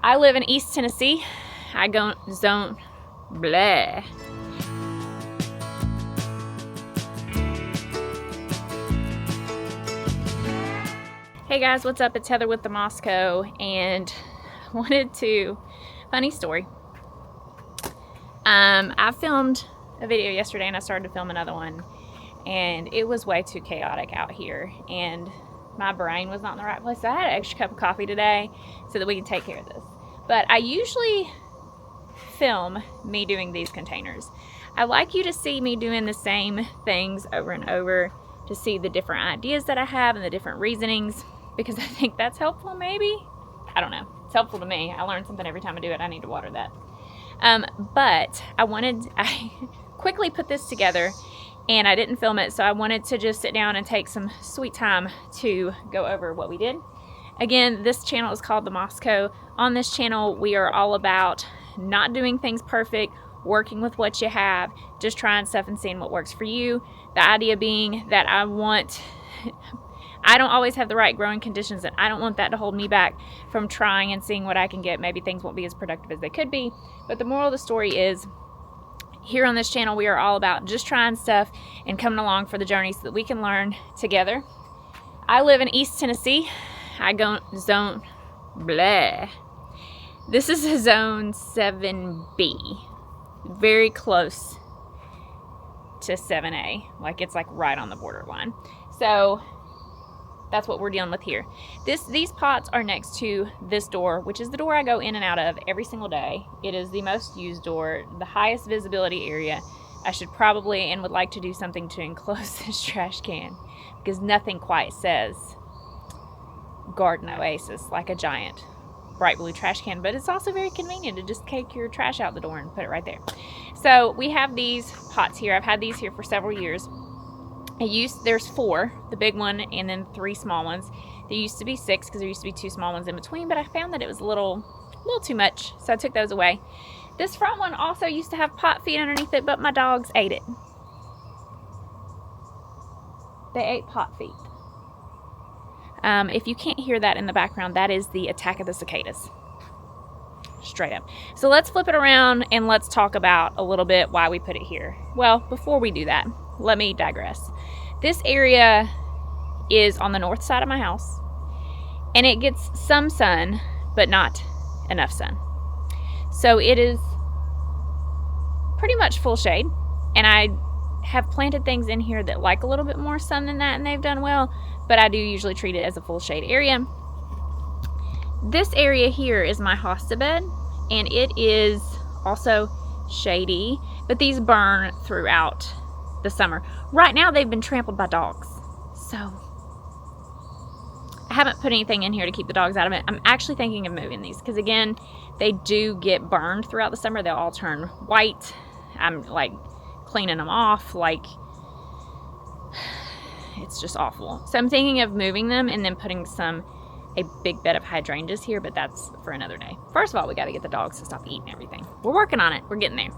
I live in East Tennessee. I go zone blah. Hey guys, what's up? It's Heather with the Moscow, and funny story. I filmed a video yesterday and I started to film another one, and it was way too chaotic out here and my brain was not in the right place. So I had an extra cup of coffee today so that we could take care of this. But I usually film me doing these containers. I like you to see me doing the same things over and over, to see the different ideas that I have and the different reasonings, because I think that's helpful maybe. I don't know. It's helpful to me. I learn something every time I do it. I need to water that. But I quickly put this together and I didn't film it, so I wanted to just sit down and take some sweet time to go over what we did. Again, this channel is called The Moscow. On this channel, we are all about not doing things perfect, working with what you have, just trying stuff and seeing what works for you. The idea being that I don't always have the right growing conditions, and I don't want that to hold me back from trying and seeing what I can get. Maybe things won't be as productive as they could be, but the moral of the story is, here on this channel, we are all about just trying stuff and coming along for the journey so that we can learn together. I live in East Tennessee. I go zone blah. This is a zone 7B, very close to 7A. Like, it's like right on the borderline. So that's what we're dealing with here. These pots are next to this door, which is the door I go in and out of every single day. It is the most used door, the highest visibility area. I should probably and would like to do something to enclose this trash can, because nothing quite says Garden Oasis like a giant bright blue trash can, but it's also very convenient to just take your trash out the door and put it right there. So we have these pots here. I've had these here for several years. There's 4, the big one, and then 3 small ones. There used to be 6 because there used to be 2 small ones in between, but I found that it was a little too much, so I took those away. This front one also used to have pot feet underneath it, but my dogs ate it. They ate pot feet. If you can't hear that in the background, that is the attack of the cicadas. Straight up. So let's flip it around and let's talk about a little bit why we put it here. Well, before we do that, let me digress. This area is on the north side of my house, and it gets some sun, but not enough sun. So it is pretty much full shade, and I have planted things in here that like a little bit more sun than that, and they've done well, but I do usually treat it as a full shade area. This area here is my hosta bed, and it is also shady, but these burn throughout the summer. Right now they've been trampled by dogs, so I haven't put anything in here to keep the dogs out of it. I'm actually thinking of moving these because, again, they do get burned throughout the summer. They'll all turn white. I'm like cleaning them off, like it's just awful. So I'm thinking of moving them and then putting a big bed of hydrangeas here, but that's for another day. First of all, we got to get the dogs to stop eating everything. We're working on it. We're getting there.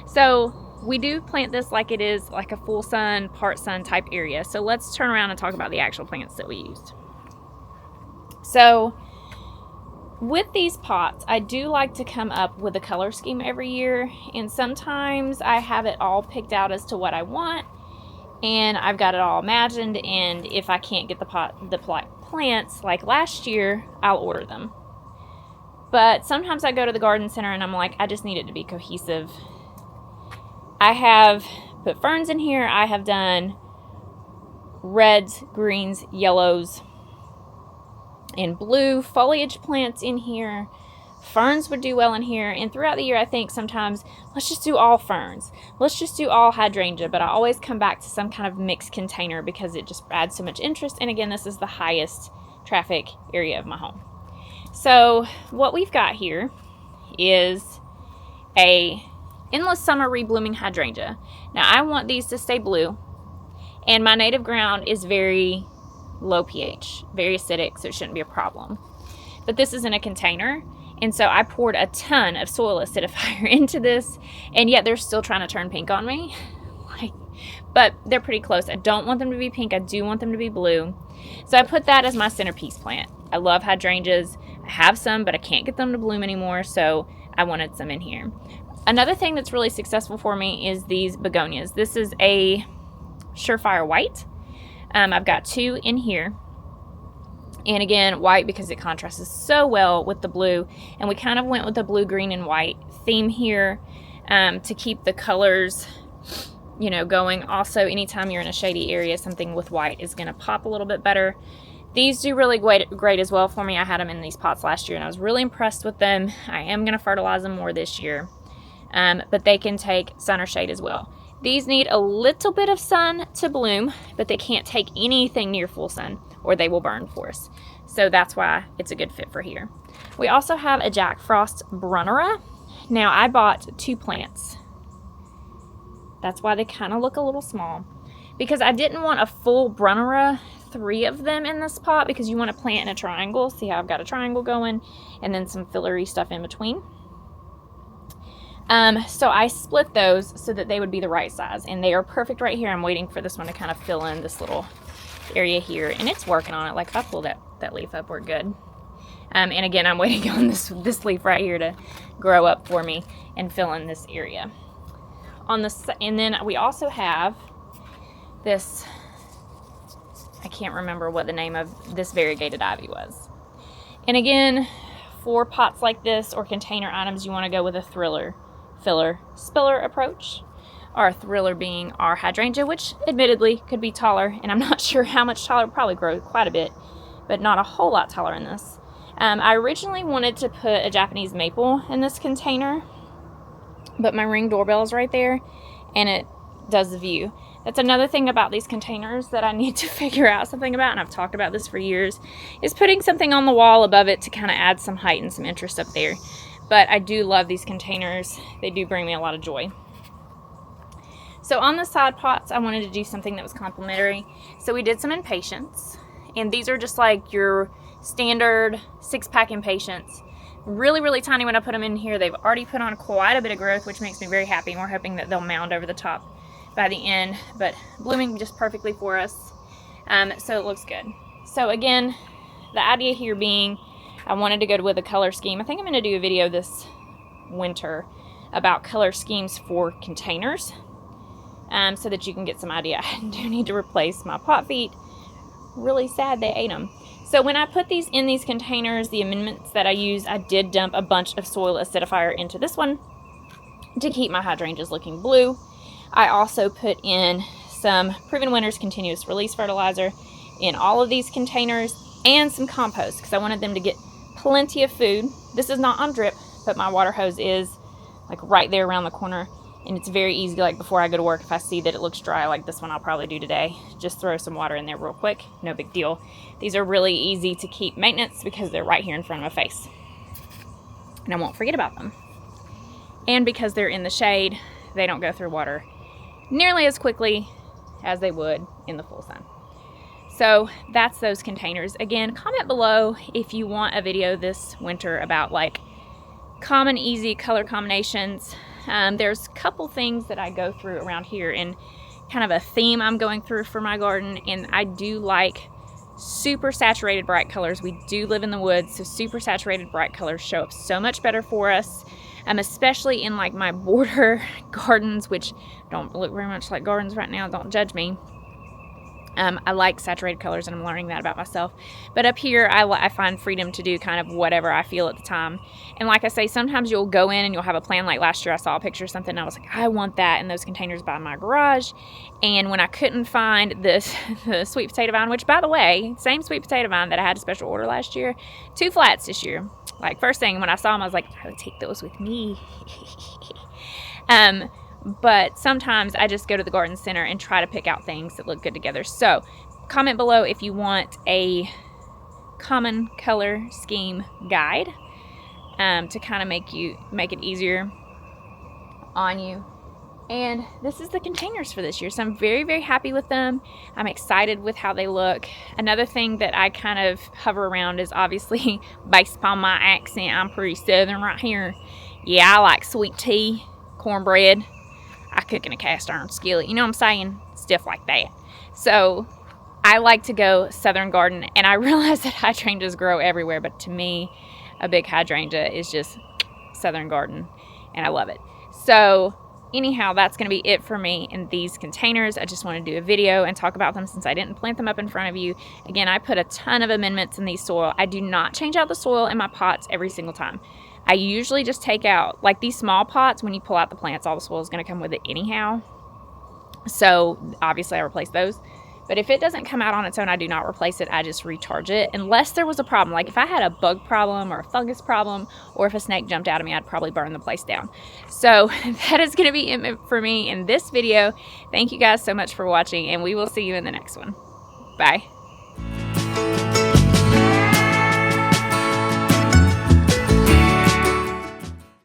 So we do plant this like it is like a full sun, part sun type area. So let's turn around and talk about the actual plants that we used. So with these pots, I do like to come up with a color scheme every year, and sometimes I have it all picked out as to what I want, and I've got it all imagined, and if I can't get the plants like last year, I'll order them. But sometimes I go to the garden center and I'm like, I just need it to be cohesive. I have put ferns in here. I have done reds, greens, yellows, and blue foliage plants in here. Ferns would do well in here, and throughout the year I think sometimes let's just do all ferns, let's just do all hydrangea, but I always come back to some kind of mixed container because it just adds so much interest. And again, this is the highest traffic area of my home. So what we've got here is a endless summer reblooming hydrangea. Now I want these to stay blue, and my native ground is very low pH, very acidic, so it shouldn't be a problem. But this is in a container, and so I poured a ton of soil acidifier into this, and yet they're still trying to turn pink on me. But they're pretty close. I don't want them to be pink. I do want them to be blue. So I put that as my centerpiece plant. I love hydrangeas. I have some, but I can't get them to bloom anymore, so I wanted some in here. Another thing that's really successful for me is these begonias. This is a Surefire White. I've got 2 in here. And again, white because it contrasts so well with the blue. And we kind of went with the blue, green, and white theme here to keep the colors, you know, going. Also, anytime you're in a shady area, something with white is going to pop a little bit better. These do really great as well for me. I had them in these pots last year, and I was really impressed with them. I am going to fertilize them more this year. But they can take sun or shade as well. These need a little bit of sun to bloom, but they can't take anything near full sun or they will burn for us. So that's why it's a good fit for here. We also have a Jack Frost Brunnera. Now I bought 2 plants. That's why they kind of look a little small, because I didn't want a full Brunnera, 3 of them in this pot, because you want to plant in a triangle. See how I've got a triangle going and then some fillery stuff in between. So I split those so that they would be the right size, and they are perfect right here. I'm waiting for this one to kind of fill in this little area here, and it's working on it. Like if I pull that leaf up, we're good. And again, I'm waiting on this leaf right here to grow up for me and fill in this area. And then we also have this, I can't remember what the name of this variegated ivy was. And again, for pots like this or container items, you want to go with a filler spiller approach. Our thriller being our hydrangea, which admittedly could be taller, and I'm not sure how much taller, probably grow quite a bit, but not a whole lot taller in this. I originally wanted to put a Japanese maple in this container, but my Ring doorbell is right there, and it does the view. That's another thing about these containers that I need to figure out something about, and I've talked about this for years, is putting something on the wall above it to kind of add some height and some interest up there. But I do love these containers. They do bring me a lot of joy. So on the side pots, I wanted to do something that was complimentary. So we did some Impatiens, and these are just like your standard 6-pack Impatiens. Really, really tiny when I put them in here. They've already put on quite a bit of growth, which makes me very happy. And we're hoping that they'll mound over the top by the end, but blooming just perfectly for us. So it looks good. So again, the idea here being I wanted to go with a color scheme. I think I'm going to do a video this winter about color schemes for containers, so that you can get some idea. I do need to replace my pot feet. Really sad they ate them. So when I put these in these containers, the amendments that I used, I did dump a bunch of soil acidifier into this one to keep my hydrangeas looking blue. I also put in some Proven Winners continuous release fertilizer in all of these containers, and some compost because I wanted them to get plenty of food. This is not on drip, but my water hose is like right there around the corner, and it's very easy. Like before I go to work, if I see that it looks dry, like this one I'll probably do today, just throw some water in there real quick. No big deal. These are really easy to keep maintenance because they're right here in front of my face, and I won't forget about them. And because they're in the shade, they don't go through water nearly as quickly as they would in the full sun. So that's those containers. Again, comment below if you want a video this winter about like common, easy color combinations. There's a couple things that I go through around here and kind of a theme I'm going through for my garden, and I do like super saturated bright colors. We do live in the woods, so super saturated bright colors show up so much better for us. Especially in like my border gardens, which don't look very much like gardens right now, don't judge me. I like saturated colors, and I'm learning that about myself. But up here, I find freedom to do kind of whatever I feel at the time. And like I say, sometimes you'll go in and you'll have a plan. Like last year, I saw a picture of something, and I was like, I want that in those containers by my garage. And when I couldn't find the sweet potato vine, which by the way, same sweet potato vine that I had a special order last year, 2 flats this year. Like first thing when I saw them, I was like, I would take those with me. But sometimes I just go to the garden center and try to pick out things that look good together. So comment below if you want a common color scheme guide to kind of make it easier on you. And this is the containers for this year. So I'm very, very happy with them. I'm excited with how they look. Another thing that I kind of hover around is obviously based upon my accent. I'm pretty southern right here. Yeah, I like sweet tea, cornbread. I cook in a cast iron skillet. You know what I'm saying? Stuff like that. So I like to go Southern Garden, and I realize that hydrangeas grow everywhere, but to me, a big hydrangea is just Southern Garden, and I love it. So anyhow, that's going to be it for me in these containers. I just want to do a video and talk about them since I didn't plant them up in front of you. Again, I put a ton of amendments in these soil. I do not change out the soil in my pots every single time. I usually just take out, like these small pots, when you pull out the plants, all the soil is going to come with it anyhow. So obviously I replace those. But if it doesn't come out on its own, I do not replace it. I just recharge it. Unless there was a problem. Like if I had a bug problem or a fungus problem, or if a snake jumped out at me, I'd probably burn the place down. So that is going to be it for me in this video. Thank you guys so much for watching, and we will see you in the next one. Bye.